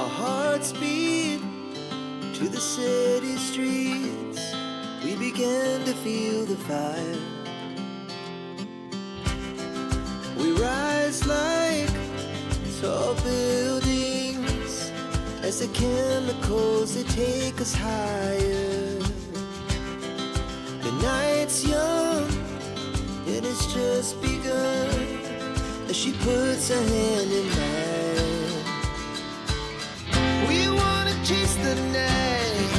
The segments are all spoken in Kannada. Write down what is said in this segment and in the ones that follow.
Our hearts beat to the city streets. We began to feel the fire. We rise like tall buildings as the chemicals they take us higher. The night's young and it's just begun as she puts her hand in mine. We wanna chase the night,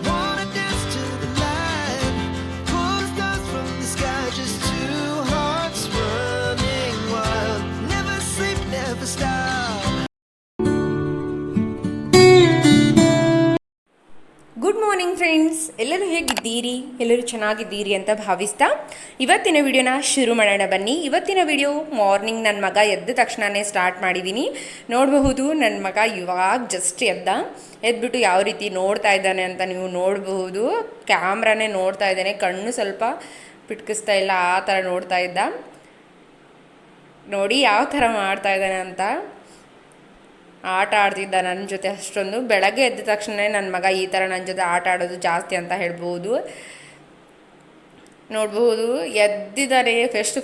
wanna dance to the light, pull stars from the sky, just two hearts running wild. Never sleep, never stop. Good morning friends, ಎಲ್ಲರೂ ಹೇಗಿದ್ದೀರಿ? ಎಲ್ಲರೂ ಚೆನ್ನಾಗಿದ್ದೀರಿ ಅಂತ ಭಾವಿಸ್ತಾ ಇವತ್ತಿನ ವಿಡಿಯೋನ ಶುರು ಮಾಡೋಣ ಬನ್ನಿ. ಇವತ್ತಿನ ವಿಡಿಯೋ ಮಾರ್ನಿಂಗ್ ನನ್ನ ಮಗ ಎದ್ದ ತಕ್ಷಣವೇ ಸ್ಟಾರ್ಟ್ ಮಾಡಿದ್ದೀನಿ. ನೋಡಬಹುದು, ನನ್ನ ಮಗ ಇವಾಗ ಜಸ್ಟ್ ಎದ್ಬಿಟ್ಟು ಯಾವ ರೀತಿ ನೋಡ್ತಾ ಇದ್ದಾನೆ ಅಂತ ನೀವು ನೋಡಬಹುದು. ಕ್ಯಾಮ್ರಾನೇ ನೋಡ್ತಾ ಇದ್ದಾನೆ, ಕಣ್ಣು ಸ್ವಲ್ಪ ಪಿಟ್ಕಿಸ್ತಾ ಇಲ್ಲ, ಆ ಥರ ನೋಡ್ತಾ ಇದ್ದ. ನೋಡಿ ಯಾವ ಥರ ಮಾಡ್ತಾ ಇದ್ದಾನೆ ಅಂತ. ಆಟ ಆಡ್ತಿದ್ದ ನನ್ನ ಜೊತೆ ಅಷ್ಟೊಂದು. ಬೆಳಗ್ಗೆ ಎದ್ದ ತಕ್ಷಣ ನನ್ನ ಮಗ ಈ ಥರ ನನ್ನ ಜೊತೆ ಆಟ ಆಡೋದು ಜಾಸ್ತಿ ಅಂತ ಹೇಳ್ಬೋದು. ನೋಡ್ಬೋದು, ಎದ್ದಿದ್ದಾನೆ,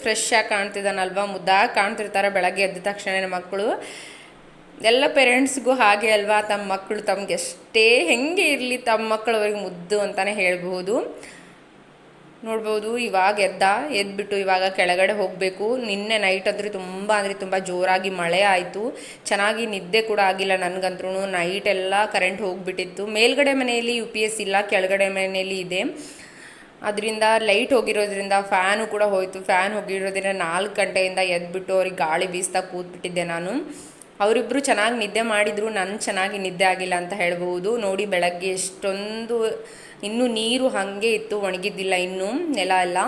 ಫ್ರೆಶ್ ಆಗಿ ಕಾಣ್ತಿದ್ದಾನಲ್ವ, ಮುದ್ದಾಗಿ ಕಾಣ್ತಿರ್ತಾರೆ ಬೆಳಗ್ಗೆ ಎದ್ದ ತಕ್ಷಣ ಮಕ್ಕಳು. ಎಲ್ಲ ಪೇರೆಂಟ್ಸ್ಗೂ ಹಾಗೆ ಅಲ್ವಾ, ತಮ್ಮ ಮಕ್ಕಳು ತಮ್ಗೆ ಎಷ್ಟೇ ಹೆಂಗೆ ಇರಲಿ ತಮ್ಮ ಮಕ್ಕಳು ಅವ್ರಿಗೆ ಮುದ್ದು ಅಂತಲೇ ಹೇಳ್ಬೋದು. ನೋಡ್ಬೋದು, ಇವಾಗ ಎದ್ಬಿಟ್ಟು ಇವಾಗ ಕೆಳಗಡೆ ಹೋಗಬೇಕು. ನಿನ್ನೆ ನೈಟ್ ಅಂದರೆ ತುಂಬ ಜೋರಾಗಿ ಮಳೆ ಆಯಿತು. ಚೆನ್ನಾಗಿ ನಿದ್ದೆ ಕೂಡ ಆಗಿಲ್ಲ ನನಗಂತೂ. ನೈಟ್ ಎಲ್ಲ ಕರೆಂಟ್ ಹೋಗಿಬಿಟ್ಟಿತ್ತು. ಮೇಲ್ಗಡೆ ಮನೆಯಲ್ಲಿ UPS ಇಲ್ಲ, ಕೆಳಗಡೆ ಮನೆಯಲ್ಲಿ ಇದೆ. ಅದರಿಂದ ಲೈಟ್ ಹೋಗಿರೋದ್ರಿಂದ ಫ್ಯಾನು ಕೂಡ ಹೋಯಿತು. ಫ್ಯಾನ್ ಹೋಗಿರೋದ್ರಿಂದ 4 ಗಂಟೆಯಿಂದ ಎದ್ಬಿಟ್ಟು ಅವ್ರಿಗೆ ಗಾಳಿ ಬೀಸ್ತಾ ಕೂತ್ಬಿಟ್ಟಿದ್ದೆ ನಾನು. ಅವರಿಬ್ಬರು ಚೆನ್ನಾಗಿ ನಿದ್ದೆ ಮಾಡಿದರು, ನನ್ನ ಚೆನ್ನಾಗಿ ನಿದ್ದೆ ಆಗಿಲ್ಲ ಅಂತ ಹೇಳ್ಬೋದು. ನೋಡಿ, ಬೆಳಗ್ಗೆ ಎಷ್ಟೊಂದು ಇನ್ನೂ ನೀರು ಹಾಗೆ ಇತ್ತು, ಒಣಗಿದ್ದಿಲ್ಲ ಇನ್ನೂ ನೆಲ ಎಲ್ಲ.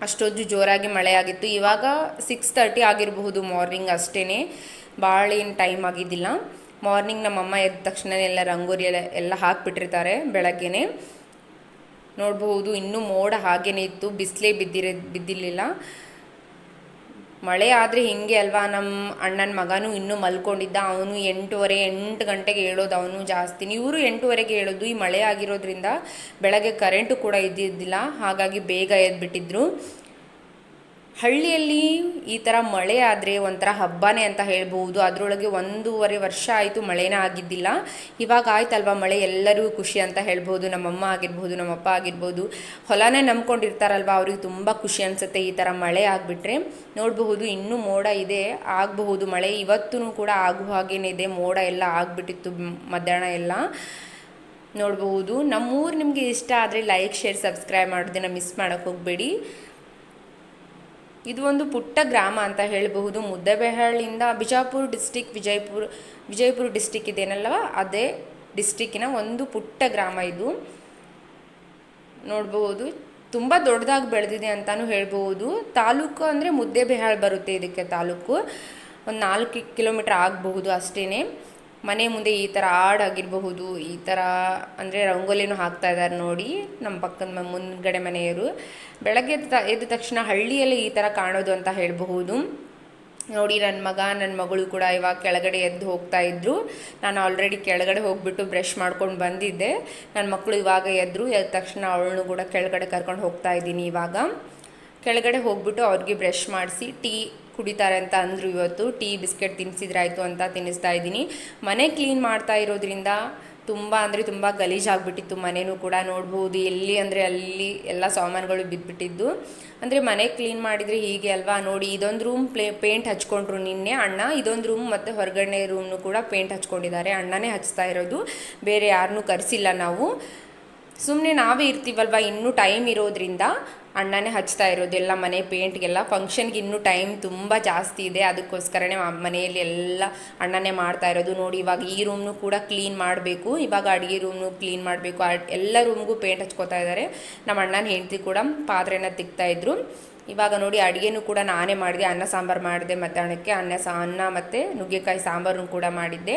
ಅಷ್ಟೊಂದು ಜೋರಾಗಿ ಮಳೆ ಆಗಿತ್ತು. ಇವಾಗ 6:30 ಆಗಿರಬಹುದು ಮಾರ್ನಿಂಗ್ ಅಷ್ಟೇ, ಭಾಳ ಏನು ಟೈಮ್ ಆಗಿದ್ದಿಲ್ಲ. ಮಾರ್ನಿಂಗ್ ನಮ್ಮಮ್ಮ ಎದ್ದ ತಕ್ಷಣ ಎಲ್ಲ ರಂಗೋಲಿ ಎಲ್ಲ ಹಾಕಿಬಿಟ್ಟಿರ್ತಾರೆ ಬೆಳಗ್ಗೆನೆ. ನೋಡಬಹುದು, ಇನ್ನೂ ಮೋಡ ಹಾಗೇ ಇತ್ತು, ಬಿಸಿಲೇ ಬಿದ್ದಿರಲಿಲ್ಲ. ಮಳೆ ಆದರೆ ಹಿಂಗೆ ಅಲ್ವಾ. ನಮ್ಮ ಅಣ್ಣನ ಮಗನೂ ಇನ್ನೂ ಮಲ್ಕೊಂಡಿದ್ದ. ಅವನು 8 ಗಂಟೆಗೆ ಹೇಳೋದು ಅವನು ಜಾಸ್ತಿ. ಇವರು 8:30ಗೆ ಹೇಳೋದು. ಈ ಮಳೆ ಆಗಿರೋದ್ರಿಂದ ಬೆಳಗ್ಗೆ ಕರೆಂಟು ಕೂಡ ಇದ್ದಿದ್ದಿಲ್ಲ, ಹಾಗಾಗಿ ಬೇಗ ಎದ್ಬಿಟ್ಟಿದ್ರು. ಹಳ್ಳಿಯಲ್ಲಿ ಈ ಥರ ಮಳೆ ಆದರೆ ಒಂಥರ ಹಬ್ಬನೇ ಅಂತ ಹೇಳ್ಬೋದು. ಅದರೊಳಗೆ 1.5 ವರ್ಷ ಆಯಿತು ಮಳೆನೇ ಆಗಿದ್ದಿಲ್ಲ. ಇವಾಗ ಆಯ್ತಲ್ವ ಮಳೆ, ಎಲ್ಲರಿಗೂ ಖುಷಿ ಅಂತ ಹೇಳ್ಬೋದು. ನಮ್ಮಮ್ಮ ಆಗಿರ್ಬೋದು, ನಮ್ಮಪ್ಪ ಆಗಿರ್ಬೋದು, ಹೊಲನೇ ನಂಬ್ಕೊಂಡಿರ್ತಾರಲ್ವ, ಅವ್ರಿಗೆ ತುಂಬ ಖುಷಿ ಅನಿಸುತ್ತೆ ಈ ಥರ ಮಳೆ ಆಗಿಬಿಟ್ರೆ. ನೋಡಬಹುದು, ಇನ್ನೂ ಮೋಡ ಇದೆ, ಆಗಬಹುದು ಮಳೆ. ಇವತ್ತೂ ಕೂಡ ಆಗುವ ಹಾಗೇನೇ ಇದೆ. ಮೋಡ ಎಲ್ಲ ಆಗಿಬಿಟ್ಟಿತ್ತು ಮಧ್ಯಾಹ್ನ ಎಲ್ಲ. ನೋಡಬಹುದು, ನಮ್ಮೂರು ನಿಮಗೆ ಇಷ್ಟ ಆದರೆ ಲೈಕ್, ಶೇರ್, ಸಬ್ಸ್ಕ್ರೈಬ್ ಮಾಡೋದನ್ನು ಮಿಸ್ ಮಾಡೋಕ್ಕೆ ಹೋಗಬೇಡಿ. ಇದು ಒಂದು ಪುಟ್ಟ ಗ್ರಾಮ ಅಂತ ಹೇಳಬಹುದು. ಮುದ್ದೇಬಿಹಾಳಿಂದ ಬಿಜಾಪುರ ಡಿಸ್ಟಿಕ್, ವಿಜಯಪುರ ಡಿಸ್ಟಿಕ್ ಇದೇನಲ್ವ, ಅದೇ ಡಿಸ್ಟಿಕ್ಕಿನ ಒಂದು ಪುಟ್ಟ ಗ್ರಾಮ ಇದು. ನೋಡಬಹುದು, ತುಂಬ ದೊಡ್ಡದಾಗಿ ಬೆಳೆದಿದೆ ಅಂತಲೂ ಹೇಳ್ಬೋದು. ತಾಲೂಕು ಅಂದರೆ ಮುದ್ದೇಬಿಹಾಳ್ ಬರುತ್ತೆ ಇದಕ್ಕೆ ತಾಲೂಕು. ಒಂದು 4 ಕಿಲೋಮೀಟ್ರ್ ಆಗಬಹುದು ಅಷ್ಟೇ. ಮನೆ ಮುಂದೆ ಈ ಥರ ಆಗಿರಬಹುದು, ಈ ಥರ ಅಂದರೆ ರಂಗೋಲಿನೂ ಹಾಕ್ತಾ ಇದ್ದಾರೆ ನೋಡಿ ನಮ್ಮ ಪಕ್ಕದ ಮುಂದ್ಗಡೆ ಮನೆಯವರು. ಬೆಳಗ್ಗೆ ಎದ್ದ ತಕ್ಷಣ ಹಳ್ಳಿಯಲ್ಲಿ ಈ ಥರ ಕಾಣೋದು ಅಂತ ಹೇಳಬಹುದು. ನೋಡಿ, ನನ್ನ ಮಗಳು ಕೂಡ ಇವಾಗ ಕೆಳಗಡೆ ಎದ್ದು ಹೋಗ್ತಾ ಇದ್ರು. ನಾನು ಆಲ್ರೆಡಿ ಕೆಳಗಡೆ ಹೋಗ್ಬಿಟ್ಟು ಬ್ರಷ್ ಮಾಡ್ಕೊಂಡು ಬಂದಿದ್ದೆ. ನನ್ನ ಮಕ್ಕಳು ಇವಾಗ ಎದ್ದ ತಕ್ಷಣ ಅವಳನ್ನು ಕೂಡ ಕೆಳಗಡೆ ಕರ್ಕೊಂಡು ಹೋಗ್ತಾ ಇದ್ದೀನಿ. ಇವಾಗ ಕೆಳಗಡೆ ಹೋಗ್ಬಿಟ್ಟು ಅವ್ರಿಗೆ ಬ್ರಷ್ ಮಾಡಿಸಿ ಟೀ ಕುಡಿತಾರೆ ಅಂತ ಅಂದರು. ಇವತ್ತು ಟೀ ಬಿಸ್ಕೆಟ್ ತಿನ್ನಿಸಿದ್ರಾಯ್ತು ಅಂತ ತಿನ್ನಿಸ್ತಾ ಇದ್ದೀನಿ. ಮನೆ ಕ್ಲೀನ್ ಮಾಡ್ತಾ ಇರೋದ್ರಿಂದ ತುಂಬ ಗಲೀಜಾಗ್ಬಿಟ್ಟಿತ್ತು ಮನೆಯೂ ಕೂಡ. ನೋಡ್ಬೋದು, ಎಲ್ಲಿ ಅಂದರೆ ಅಲ್ಲಿ ಎಲ್ಲ ಸಾಮಾನುಗಳು ಬಿದ್ದುಬಿಟ್ಟಿದ್ದು. ಅಂದರೆ ಮನೆ ಕ್ಲೀನ್ ಮಾಡಿದರೆ ಹೀಗೆ ಅಲ್ವಾ. ನೋಡಿ, ಇದೊಂದು ರೂಮ್ ಪೇಂಟ್ ಹಚ್ಕೊಂಡ್ರು ನಿನ್ನೆ ಅಣ್ಣ. ಇದೊಂದು ರೂಮ್ ಮತ್ತು ಹೊರಗಡೆ ರೂಮ್ನು ಕೂಡ ಪೇಂಟ್ ಹಚ್ಕೊಂಡಿದ್ದಾರೆ. ಅಣ್ಣನೇ ಹಚ್ತಾ ಇರೋದು, ಬೇರೆ ಯಾರನ್ನೂ ಕರೆಸಿಲ್ಲ ನಾವು. ಸುಮ್ಮನೆ ನಾವೇ ಇರ್ತೀವಲ್ವ, ಇನ್ನೂ ಟೈಮ್ ಇರೋದ್ರಿಂದ ಅಣ್ಣನೇ ಹಚ್ತಾ ಇರೋದು ಎಲ್ಲ ಮನೆ ಪೇಂಟ್ಗೆಲ್ಲ. ಫಂಕ್ಷನ್ಗೆ ಇನ್ನೂ ಟೈಮ್ ತುಂಬ ಜಾಸ್ತಿ ಇದೆ, ಅದಕ್ಕೋಸ್ಕರನೇ ಮನೆಯಲ್ಲಿ ಎಲ್ಲ ಅಣ್ಣನೇ ಮಾಡ್ತಾ ಇರೋದು. ನೋಡಿ, ಇವಾಗ ಈ ರೂಮ್ನು ಕೂಡ ಕ್ಲೀನ್ ಮಾಡಬೇಕು. ಇವಾಗ ಅಡುಗೆ ರೂಮ್ನು ಕ್ಲೀನ್ ಮಾಡಬೇಕು. ಎಲ್ಲ ರೂಮ್ಗೂ ಪೇಂಟ್ ಹಚ್ಕೋತಾ ಇದ್ದಾರೆ. ನಮ್ಮ ಅಣ್ಣನ ಹೆಂಡತಿ ಕೂಡ ಪಾತ್ರೆನ ತಿಕ್ತಾಯಿದ್ರು. ಇವಾಗ ನೋಡಿ, ಅಡುಗೆನೂ ಕೂಡ ನಾನೇ ಮಾಡಿದೆ. ಅನ್ನ ಸಾಂಬಾರು ಮಾಡಿದೆ ಮಧ್ಯಾಹ್ನಕ್ಕೆ. ಅನ್ನ ಮತ್ತು ನುಗ್ಗೆಕಾಯಿ ಸಾಂಬಾರನ್ನು ಕೂಡ ಮಾಡಿದ್ದೆ.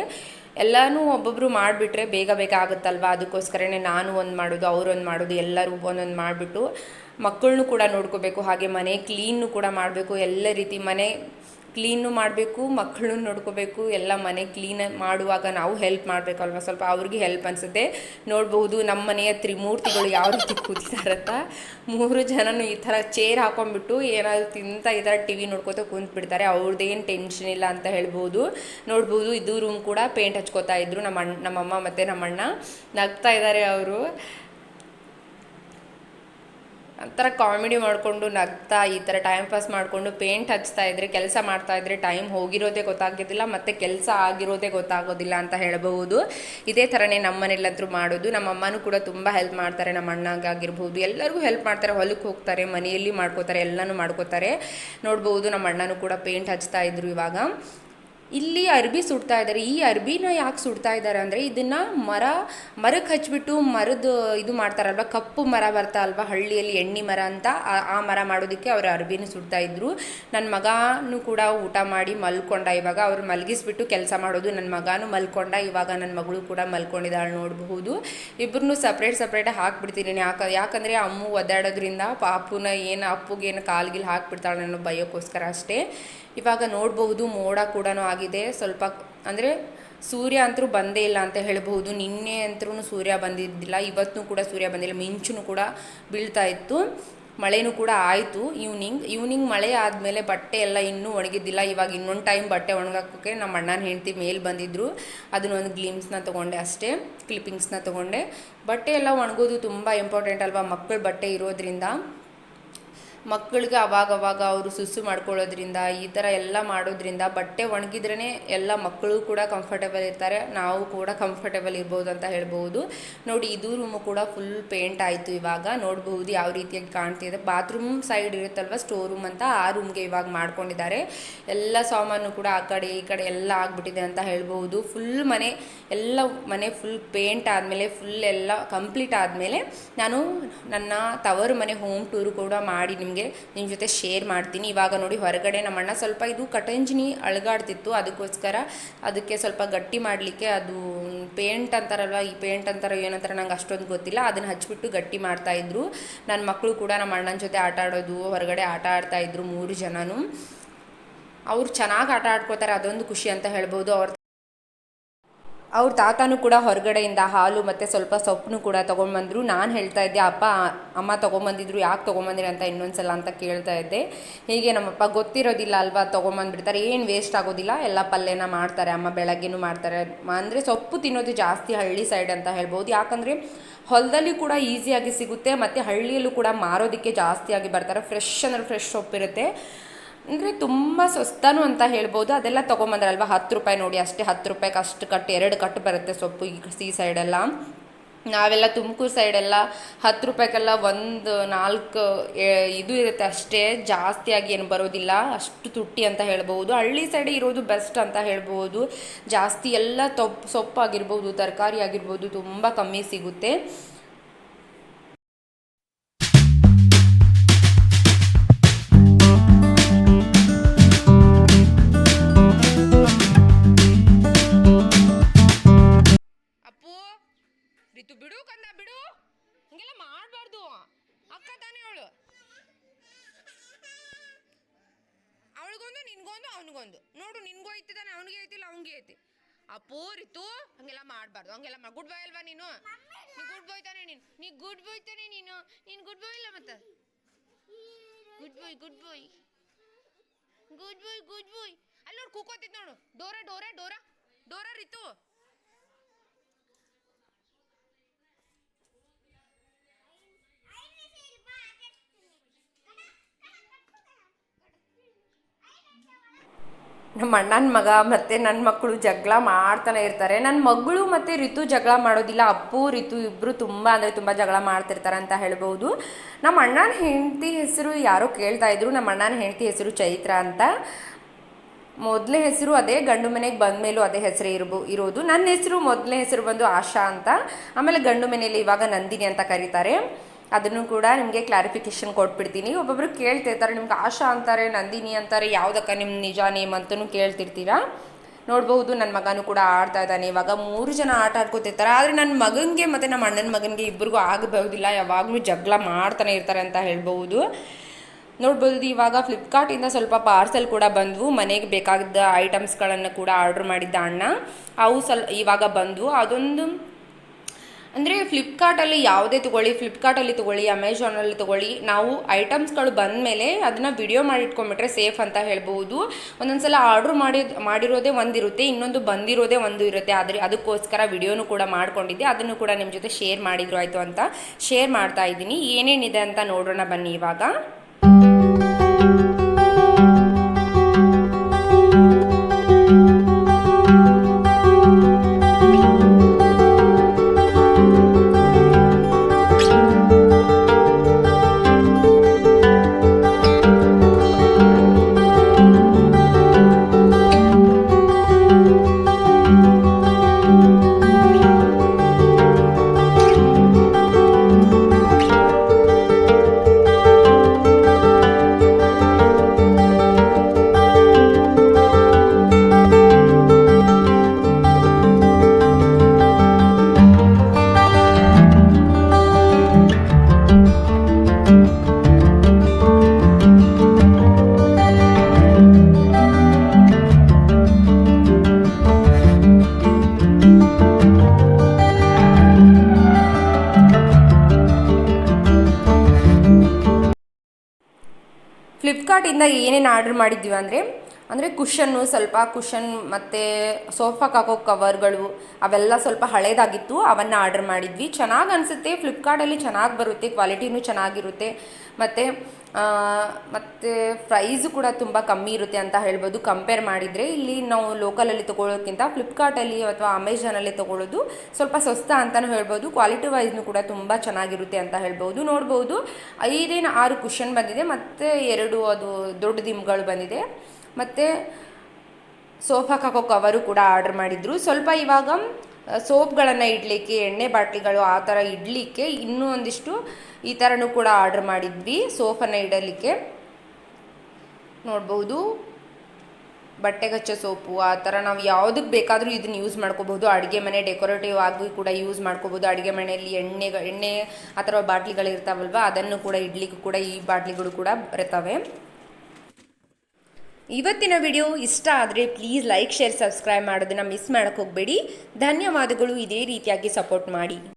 ಎಲ್ಲನೂ ಒಬ್ಬೊಬ್ಬರು ಮಾಡಿಬಿಟ್ರೆ ಬೇಗ ಆಗುತ್ತಲ್ವ, ಅದಕ್ಕೋಸ್ಕರನೇ ನಾನು ಒಂದು ಮಾಡೋದು, ಅವರೊಂದು ಮಾಡೋದು, ಎಲ್ಲರೂ ಒಂದೊಂದು ಮಾಡಿಬಿಟ್ಟು ಮಕ್ಕಳನ್ನೂ ಕೂಡ ನೋಡ್ಕೋಬೇಕು. ಹಾಗೆ ಮನೆ ಕ್ಲೀನು ಕೂಡ ಮಾಡಬೇಕು. ಎಲ್ಲ ರೀತಿ ಮನೆ ಕ್ಲೀನು ಮಾಡಬೇಕು, ಮಕ್ಕಳನ್ನ ನೋಡ್ಕೋಬೇಕು, ಎಲ್ಲ ಮನೆ ಕ್ಲೀನ್ ಮಾಡುವಾಗ ನಾವು ಹೆಲ್ಪ್ ಮಾಡಬೇಕಲ್ವ, ಸ್ವಲ್ಪ ಅವ್ರಿಗೆ ಹೆಲ್ಪ್ ಅನಿಸುತ್ತೆ. ನೋಡ್ಬೋದು ನಮ್ಮ ಮನೆಯ ತ್ರಿಮೂರ್ತಿಗಳು ಯಾವ ರೀತಿ ಕೂತಿದಾರಂತ. 3 ಜನನು ಈ ಥರ ಚೇರ್ ಹಾಕೊಂಡ್ಬಿಟ್ಟು ಏನಾದ್ರು ತಿಂತ ಈ ಥರ ಟಿ ವಿ ನೋಡ್ಕೋತಾ ಕುಂತ್ಬಿಡ್ತಾರೆ. ಅವ್ರದ್ದೇನು ಟೆನ್ಷನ್ ಇಲ್ಲ ಅಂತ ಹೇಳ್ಬೋದು. ನೋಡ್ಬೋದು ಇದು ರೂಮ್ ಕೂಡ ಪೇಂಟ್ ಹಚ್ಕೋತಾ ಇದ್ರು ನಮ್ಮಮ್ಮ ಮತ್ತು ನಮ್ಮಣ್ಣ. ನಗ್ತಾ ಇದ್ದಾರೆ ಅವರು. ಒಂಥರ ಕಾಮಿಡಿ ಮಾಡಿಕೊಂಡು ನಗ್ತಾ ಈ ಥರ ಟೈಮ್ ಪಾಸ್ ಮಾಡಿಕೊಂಡು ಪೇಂಟ್ ಹಚ್ತಾ ಇದ್ರೆ, ಕೆಲಸ ಮಾಡ್ತಾಯಿದ್ರೆ ಟೈಮ್ ಹೋಗಿರೋದೇ ಗೊತ್ತಾಗೋದಿಲ್ಲ ಮತ್ತು ಕೆಲಸ ಆಗಿರೋದೇ ಗೊತ್ತಾಗೋದಿಲ್ಲ ಅಂತ ಹೇಳಬಹುದು. ಇದೇ ಥರನೇ ನಮ್ಮ ಮನೇಲಂತೂ ಮಾಡೋದು. ನಮ್ಮ ಅಮ್ಮನೂ ಕೂಡ ತುಂಬ ಹೆಲ್ಪ್ ಮಾಡ್ತಾರೆ. ನಮ್ಮ ಅಣ್ಣಗಾಗಿರ್ಬೋದು ಎಲ್ಲರಿಗೂ ಹೆಲ್ಪ್ ಮಾಡ್ತಾರೆ. ಹೊಲಕ್ಕೆ ಹೋಗ್ತಾರೆ, ಮನೆಯಲ್ಲಿ ಮಾಡ್ಕೋತಾರೆ, ಎಲ್ಲನೂ ಮಾಡ್ಕೋತಾರೆ. ನೋಡ್ಬೋದು ನಮ್ಮ ಅಣ್ಣನೂ ಕೂಡ ಪೇಂಟ್ ಹಚ್ತಾ ಇದ್ರು. ಇವಾಗ ಇಲ್ಲಿ ಅರ್ಬಿ ಸುಡ್ತಾ ಇದ್ದಾರೆ. ಈ ಅರ್ಬಿನ ಯಾಕೆ ಸುಡ್ತಾ ಇದ್ದಾರೆ ಅಂದರೆ, ಇದನ್ನು ಮರಕ್ಕೆ ಹಚ್ಬಿಟ್ಟು ಮರದ ಇದು ಮಾಡ್ತಾರಲ್ವ, ಕಪ್ಪು ಮರ ಬರ್ತಾ ಅಲ್ವಾ ಹಳ್ಳಿಯಲ್ಲಿ ಎಣ್ಣೆ ಮರ ಅಂತ, ಆ ಮರ ಮಾಡೋದಕ್ಕೆ ಅವರು ಅರ್ಬಿನ ಸುಡ್ತಾ ಇದ್ರು. ನನ್ನ ಮಗನೂ ಕೂಡ ಊಟ ಮಾಡಿ ಮಲ್ಕೊಂಡ. ಇವಾಗ ಅವ್ರು ಮಲಗಿಸ್ಬಿಟ್ಟು ಕೆಲಸ ಮಾಡೋದು. ನನ್ನ ಮಗನೂ ಮಲ್ಕೊಂಡ. ಇವಾಗ ನನ್ನ ಮಗಳು ಕೂಡ ಮಲ್ಕೊಂಡಿದ್ದಾಳೆ. ನೋಡಬಹುದು. ಇಬ್ಬರನ್ನೂ ಸಪ್ರೇಟಾಗಿ ಹಾಕ್ಬಿಡ್ತೀನಿ. ಯಾಕಂದರೆ ಅಮ್ಮು ಒದ್ದಾಡೋದ್ರಿಂದ ಅಪ್ಪುಗೇನು ಕಾಲ್ಗಿಲ್ ಹಾಕ್ಬಿಡ್ತಾಳೆ ಅನ್ನೋ ಭಯಕ್ಕೋಸ್ಕರ ಅಷ್ಟೇ. ಇವಾಗ ನೋಡಬಹುದು ಮೋಡ ಕೂಡ ಆಗಿದೆ ಸ್ವಲ್ಪ. ಅಂದರೆ ಸೂರ್ಯ ಅಂತೂ ಬಂದೇ ಇಲ್ಲ ಅಂತ ಹೇಳಬಹುದು. ನಿನ್ನೆ ಅಂತೂ ಸೂರ್ಯ ಬಂದಿದ್ದಿಲ್ಲ, ಇವತ್ತು ಕೂಡ ಸೂರ್ಯ ಬಂದಿಲ್ಲ. ಮಿಂಚು ಕೂಡ ಬೀಳ್ತಾ ಇತ್ತು. ಮಳೆನೂ ಕೂಡ ಆಯಿತು. ಈವ್ನಿಂಗ್ ಮಳೆ ಆದಮೇಲೆ ಬಟ್ಟೆ ಎಲ್ಲ ಇನ್ನೂ ಒಣಗಿದ್ದಿಲ್ಲ. ಇವಾಗ ಇನ್ನೊಂದು ಟೈಮ್ ಬಟ್ಟೆ ಒಣಗಾಕೋಕ್ಕೆ ನಮ್ಮ ಅಣ್ಣನ ಹೆಂಡತಿ ಮೇಲೆ ಬಂದಿದ್ದರು. ಅದನ್ನೊಂದು ಗ್ಲಿಮ್ಸ್ನ ತೊಗೊಂಡೆ ಅಷ್ಟೇ, ಕ್ಲಿಪ್ಪಿಂಗ್ಸ್ನ ತೊಗೊಂಡೆ. ಬಟ್ಟೆ ಎಲ್ಲ ಒಣಗೋದು ತುಂಬ ಇಂಪಾರ್ಟೆಂಟ್ ಅಲ್ವಾ, ಮಕ್ಕಳ ಬಟ್ಟೆ ಇರೋದ್ರಿಂದ. ಮಕ್ಕಳಿಗೆ ಅವಾಗವಾಗ ಅವರು ಸುಸ್ಸು ಮಾಡ್ಕೊಳ್ಳೋದ್ರಿಂದ ಈ ಥರ ಎಲ್ಲ ಮಾಡೋದ್ರಿಂದ ಬಟ್ಟೆ ಒಣಗಿದ್ರೇ ಎಲ್ಲ ಮಕ್ಕಳು ಕೂಡ ಕಂಫರ್ಟೇಬಲ್ ಇರ್ತಾರೆ, ನಾವು ಕೂಡ ಕಂಫರ್ಟೇಬಲ್ ಇರ್ಬೋದು ಅಂತ ಹೇಳ್ಬೋದು. ನೋಡಿ ಇದು ರೂಮು ಕೂಡ ಫುಲ್ ಪೇಂಟ್ ಆಯಿತು. ಇವಾಗ ನೋಡಬಹುದು ಯಾವ ರೀತಿಯಾಗಿ ಕಾಣ್ತಿದೆ. ಬಾತ್ರೂಮ್ ಸೈಡ್ ಇರುತ್ತಲ್ವ ಸ್ಟೋರ್ ರೂಮ್ ಅಂತ, ಆ ರೂಮ್ಗೆ ಇವಾಗ ಮಾಡ್ಕೊಂಡಿದ್ದಾರೆ. ಎಲ್ಲ ಸಾಮಾನು ಕೂಡ ಆ ಕಡೆ ಈ ಕಡೆ ಎಲ್ಲ ಆಗಿಬಿಟ್ಟಿದೆ ಅಂತ ಹೇಳ್ಬೋದು. ಮನೆ ಫುಲ್ ಪೇಂಟ್ ಆದಮೇಲೆ ಫುಲ್ ಎಲ್ಲ ಕಂಪ್ಲೀಟ್ ಆದಮೇಲೆ ನಾನು ನನ್ನ ತವರು ಮನೆ ಹೋಮ್ ಟೂರು ಕೂಡ ಮಾಡಿ ನಿಮ್ಮ ಜೊತೆ ಶೇರ್ ಮಾಡ್ತೀನಿ. ಇವಾಗ ನೋಡಿ ಹೊರಗಡೆ ನಮ್ಮಣ್ಣ ಸ್ವಲ್ಪ ಇದು ಕಟಂಜಿನಿ ಅಳಗಾಡ್ತಿತ್ತು, ಅದಕ್ಕೆ ಸ್ವಲ್ಪ ಗಟ್ಟಿ ಮಾಡಲಿಕ್ಕೆ ಅದು ಪೇಂಟ್ ಅಂತಾರಲ್ವ, ಈ ಪೇಂಟ್ ಅಂತಾರೋ ಏನಂತಾರೆ ನಂಗೆ ಅಷ್ಟೊಂದು ಗೊತ್ತಿಲ್ಲ, ಅದನ್ನು ಹಚ್ಬಿಟ್ಟು ಗಟ್ಟಿ ಮಾಡ್ತಾಯಿದ್ರು. ನನ್ನ ಮಕ್ಕಳು ಕೂಡ ನಮ್ಮ ಅಣ್ಣನ ಜೊತೆ ಆಟ ಆಡೋದು, ಹೊರಗಡೆ ಆಟ ಆಡ್ತಾಯಿದ್ರು 3 ಜನನು. ಅವ್ರು ಚೆನ್ನಾಗಿ ಆಟ ಆಡ್ಕೋತಾರೆ, ಅದೊಂದು ಖುಷಿ ಅಂತ ಹೇಳ್ಬೋದು. ಅವ್ರ ತಾತನೂ ಕೂಡ ಹೊರಗಡೆಯಿಂದ ಹಾಲು ಮತ್ತು ಸ್ವಲ್ಪ ಸೊಪ್ಪನ್ನು ಕೂಡ ತೊಗೊಂಡ್ಬಂದರು. ನಾನು ಹೇಳ್ತಾ ಇದ್ದೆ ಅಮ್ಮ ತೊಗೊಂಬಂದಿದ್ರು, ಯಾಕೆ ತೊಗೊಂಬಂದಿರಿ ಅಂತ ಇನ್ನೊಂದ್ಸಲ ಅಂತ ಕೇಳ್ತಾ ಇದ್ದೆ. ಹೀಗೆ ನಮ್ಮಪ್ಪ ಗೊತ್ತಿರೋದಿಲ್ಲ ಅಲ್ವಾ, ತೊಗೊಂಬಂದ್ಬಿಡ್ತಾರೆ. ಏನು ವೇಸ್ಟ್ ಆಗೋದಿಲ್ಲ, ಎಲ್ಲ ಪಲ್ಯನ ಮಾಡ್ತಾರೆ. ಅಮ್ಮ ಬೆಳಗ್ಗೆನೂ ಮಾಡ್ತಾರೆ. ಅಂದರೆ ಸೊಪ್ಪು ತಿನ್ನೋದು ಜಾಸ್ತಿ ಹಳ್ಳಿ ಸೈಡ್ ಅಂತ ಹೇಳ್ಬೋದು. ಯಾಕಂದರೆ ಹೊಲದಲ್ಲಿ ಕೂಡ ಈಸಿಯಾಗಿ ಸಿಗುತ್ತೆ, ಮತ್ತು ಹಳ್ಳಿಯಲ್ಲೂ ಕೂಡ ಮಾರೋದಕ್ಕೆ ಜಾಸ್ತಿಯಾಗಿ ಬರ್ತಾರೆ. ಫ್ರೆಶ್ ಸೊಪ್ಪಿರುತ್ತೆ. ಅಂದರೆ ತುಂಬ ಸಸ್ತಾನು ಅಂತ ಹೇಳ್ಬೋದು. ಅದೆಲ್ಲ ತೊಗೊಂಬಂದ್ರಲ್ವ 10 ರೂಪಾಯಿ ನೋಡಿ ಅಷ್ಟೇ. 10 ರೂಪಾಯಿಗೆ ಅಷ್ಟು ಕಟ್ಟು 2 ಕಟ್ಟು ಬರುತ್ತೆ ಸೊಪ್ಪು. ಈ ಸೈಡೆಲ್ಲ ನಾವೆಲ್ಲ ತುಮಕೂರು ಸೈಡೆಲ್ಲ 10 ರೂಪಾಯಿಗೆಲ್ಲ 1-4 ಇದು ಇರುತ್ತೆ ಅಷ್ಟೇ, ಜಾಸ್ತಿಯಾಗಿ ಏನು ಬರೋದಿಲ್ಲ. ಅಷ್ಟು ತುಟ್ಟಿ ಅಂತ ಹೇಳ್ಬೋದು. ಹಳ್ಳಿ ಸೈಡ್ ಇರೋದು ಬೆಸ್ಟ್ ಅಂತ ಹೇಳ್ಬೋದು. ಜಾಸ್ತಿ ಎಲ್ಲ ಸೊಪ್ಪಾಗಿರ್ಬೋದು, ತರಕಾರಿ ಆಗಿರ್ಬೋದು ತುಂಬ ಕಮ್ಮಿ ಸಿಗುತ್ತೆ. ಬಿಡು ಕಂದ ಬಿಡು, ಹಂಗೆಲ್ಲ ಮಾಡಬಾರ್ದು. ಅಕ್ಕ ತಾನೇ ಅವಳಿಗೊಂದು ನಿನ್ಗೊಂದು ಅವನಿಗೊಂದು. ನೋಡು ನಿನ್ಗೂ ಐತಿದಾನೆ, ಅವನಿಗೆ ಐತಿಲ್ಲ ಅವನಿಗೆ ಐತಿ. ಅಪ್ಪು ರಿತು ಹಂಗೆಲ್ಲ ಮಾಡಬಾರ್ದು. ಗುಡ್ ಬಾಯ್ ಅಲ್ವಾ ನೀನು? ಗುಡ್ ಬಾಯ್ ತಾನೆ ನೀನು ಗುಡ್ ಬಾಯ್ ತಾನೆ ನೀನು ಗುಡ್ ಬಾಯ್ ಇಲ್ಲ ಮತ್ತೆ ಗುಡ್ ಬಾಯ್ ಅಲ್ಲಿ ನೋಡು ಕೂಕೋತಿದ್ ನೋಡು. ಡೋರಾ ರಿತು. ನಮ್ಮ ಅಣ್ಣನ ಮಗ ಮತ್ತು ನನ್ನ ಮಕ್ಕಳು ಜಗಳ ಮಾಡ್ತಾನೆ ಇರ್ತಾರೆ. ನನ್ನ ಮಗಳು ಮತ್ತು ರಿತು ಜಗಳ ಮಾಡೋದಿಲ್ಲ. ಅಪ್ಪು ರಿತು ಇಬ್ಬರು ತುಂಬ ಜಗಳ ಮಾಡ್ತಿರ್ತಾರೆ ಅಂತ ಹೇಳ್ಬೋದು. ನಮ್ಮ ಅಣ್ಣನ ಹೆಂಡತಿ ಹೆಸರು ಯಾರೋ ಕೇಳ್ತಾ ಇದ್ರು. ನಮ್ಮ ಅಣ್ಣನ ಹೆಂಡತಿ ಹೆಸರು ಚೈತ್ರ ಅಂತ. ಮೊದಲೇ ಹೆಸರು ಅದೇ, ಗಂಡು ಮನೆಗೆ ಬಂದ ಮೇಲೂ ಅದೇ ಹೆಸರೇ ಇರೋದು. ನನ್ನ ಹೆಸರು ಮೊದಲನೇ ಹೆಸರು ಬಂದು ಆಶಾ ಅಂತ, ಆಮೇಲೆ ಗಂಡು ಮನೆಯಲ್ಲಿ ಇವಾಗ ನಂದಿನಿ ಅಂತ ಕರೀತಾರೆ. ಅದನ್ನು ಕೂಡ ನಿಮಗೆ ಕ್ಲಾರಿಫಿಕೇಷನ್ ಕೊಟ್ಬಿಡ್ತೀನಿ. ಒಬ್ಬೊಬ್ರು ಕೇಳ್ತಿರ್ತಾರೆ, ನಿಮ್ಗೆ ಆಶಾ ಅಂತಾರೆ, ನಂದಿನಿ ಅಂತಾರೆ, ಯಾವುದಕ್ಕ ನಿಮ್ಮ ನಿಜ ನೇಮ್ ಅಂತಲೂ ಕೇಳ್ತಿರ್ತೀರಾ. ನೋಡ್ಬಹುದು ನನ್ನ ಮಗನೂ ಕೂಡ ಆಡ್ತಾ ಇದ್ದಾನೆ. ಇವಾಗ 3 ಜನ ಆಟ ಆಡ್ಕೊತಿರ್ತಾರೆ. ಆದರೆ ನನ್ನ ಮಗನಿಗೆ ಮತ್ತು ನಮ್ಮ ಅಣ್ಣನ ಮಗನಿಗೆ ಇಬ್ಬರಿಗೂ ಆಗಬಹುದಿಲ್ಲ, ಯಾವಾಗಲೂ ಜಗಳ ಮಾಡ್ತಾನೆ ಇರ್ತಾರೆ ಅಂತ ಹೇಳ್ಬಹುದು. ನೋಡ್ಬೋದು ಇವಾಗ ಫ್ಲಿಪ್ಕಾರ್ಟಿಂದ ಸ್ವಲ್ಪ ಪಾರ್ಸೆಲ್ ಕೂಡ ಬಂದವು, ಮನೆಗೆ ಬೇಕಾದ ಐಟಮ್ಸ್ಗಳನ್ನು ಕೂಡ ಆರ್ಡ್ರ್ ಮಾಡಿದ್ದ ಅಣ್ಣ, ಅವು ಇವಾಗ ಬಂದವು. ಅದೊಂದು ಅಂದರೆ ಫ್ಲಿಪ್ಕಾರ್ಟಲ್ಲಿ ಯಾವುದೇ ತೊಗೊಳ್ಳಿ ಅಮೆಝಾನಲ್ಲಿ ತೊಗೊಳ್ಳಿ, ನಾವು ಐಟಮ್ಸ್ಗಳು ಬಂದ ಮೇಲೆ ಅದನ್ನು ವಿಡಿಯೋ ಮಾಡಿ ಇಟ್ಕೊಂಡ್ಬಿಟ್ರೆ ಸೇಫ್ ಅಂತ ಹೇಳ್ಬೋದು. ಒಂದೊಂದು ಸಲ ಆರ್ಡ್ರ್ ಮಾಡಿರೋದೇ ಒಂದಿರುತ್ತೆ, ಇನ್ನೊಂದು ಬಂದಿರೋದೇ ಒಂದು ಇರುತ್ತೆ. ಆದರೆ ಅದಕ್ಕೋಸ್ಕರ ವಿಡಿಯೋನು ಕೂಡ ಮಾಡ್ಕೊಂಡಿದ್ದೆ, ಅದನ್ನು ಕೂಡ ನಿಮ್ಮ ಜೊತೆ ಶೇರ್ ಮಾಡಿದ್ರು ಆಯಿತು ಅಂತ ಶೇರ್ ಮಾಡ್ತಾ ಇದ್ದೀನಿ. ಏನೇನಿದೆ ಅಂತ ನೋಡೋಣ ಬನ್ನಿ ಇವಾಗ. ಫ್ಲಿಪ್ಕಾರ್ಟಿಂದ ಏನೇನು ಆರ್ಡ್ರ್ ಮಾಡಿದ್ವಿ ಅಂದರೆ ಕುಷನ್ ಮತ್ತು ಸೋಫಾಕ್ಕೆ ಹಾಕೋ ಕವರ್ಗಳು ಅವೆಲ್ಲ ಸ್ವಲ್ಪ ಹಳೇದಾಗಿತ್ತು, ಅವನ್ನು ಆರ್ಡ್ರ್ ಮಾಡಿದ್ವಿ. ಚೆನ್ನಾಗಿ ಅನಿಸುತ್ತೆ, ಫ್ಲಿಪ್ಕಾರ್ಟಲ್ಲಿ ಚೆನ್ನಾಗಿ ಬರುತ್ತೆ, ಕ್ವಾಲಿಟಿನೂ ಚೆನ್ನಾಗಿರುತ್ತೆ, ಮತ್ತು ಪ್ರೈಸು ಕೂಡ ತುಂಬ ಕಮ್ಮಿ ಇರುತ್ತೆ ಅಂತ ಹೇಳ್ಬೋದು. ಕಂಪೇರ್ ಮಾಡಿದರೆ ಇಲ್ಲಿ ನಾವು ಲೋಕಲಲ್ಲಿ ತೊಗೊಳ್ಳೋಕ್ಕಿಂತ ಫ್ಲಿಪ್ಕಾರ್ಟಲ್ಲಿ ಅಥವಾ ಅಮೆಝಾನಲ್ಲಿ ತೊಗೊಳ್ಳೋದು ಸ್ವಲ್ಪ ಸಸ್ತ ಅಂತಲೂ ಹೇಳ್ಬೋದು. ಕ್ವಾಲಿಟಿ ವೈಸ್ನು ಕೂಡ ತುಂಬ ಚೆನ್ನಾಗಿರುತ್ತೆ ಅಂತ ಹೇಳ್ಬೋದು. ನೋಡ್ಬೋದು 5-6 ಕುಷನ್ ಬಂದಿದೆ, ಮತ್ತು 2 ಅದು ದೊಡ್ಡ ದಿಂಬುಗಳು ಬಂದಿದೆ, ಮತ್ತು ಸೋಫಾಕ್ಕೆ ಹಾಕೋ ಕವರು ಕೂಡ ಆರ್ಡ್ರ್ ಮಾಡಿದ್ರು. ಸ್ವಲ್ಪ ಇವಾಗ ಸೋಪ್ಗಳನ್ನು ಇಡಲಿಕ್ಕೆ, ಎಣ್ಣೆ ಬಾಟ್ಲಿಗಳು ಆ ಥರ ಇಡಲಿಕ್ಕೆ ಇನ್ನೂ ಒಂದಿಷ್ಟು ಈ ಥರನೂ ಕೂಡ ಆರ್ಡ್ರ್ ಮಾಡಿದ್ವಿ, ಸೋಫನ್ನು ಇಡಲಿಕ್ಕೆ. ನೋಡ್ಬೋದು ಬಟ್ಟೆಗಚ್ಚೋ ಸೋಪು ಆ ಥರ ನಾವು ಯಾವುದಕ್ಕೆ ಬೇಕಾದರೂ ಇದನ್ನು ಯೂಸ್ ಮಾಡ್ಕೋಬೋದು. ಅಡುಗೆ ಮನೆ ಡೆಕೋರೇಟಿವ್ ಆಗಿ ಕೂಡ ಯೂಸ್ ಮಾಡ್ಕೋಬೋದು. ಅಡುಗೆ ಮನೆಯಲ್ಲಿ ಎಣ್ಣೆ ಆ ಥರ ಬಾಟ್ಲಿಗಳು ಇರ್ತಾವಲ್ವ, ಅದನ್ನು ಕೂಡ ಇಡಲಿಕ್ಕೆ ಕೂಡ ಈ ಬಾಟ್ಲಿಗಳು ಕೂಡ ಬರ್ತವೆ. ಇವತ್ತಿನ ವಿಡಿಯೋ ಇಷ್ಟ ಆದರೆ ಪ್ಲೀಸ್ ಲೈಕ್, ಶೇರ್, ಸಬ್ಸ್ಕ್ರೈಬ್ ಮಾಡೋದನ್ನು ಮಿಸ್ ಮಾಡೋಕ್ಕೆ ಹೋಗಬೇಡಿ. ಧನ್ಯವಾದಗಳು. ಇದೇ ರೀತಿಯಾಗಿ ಸಪೋರ್ಟ್ ಮಾಡಿ.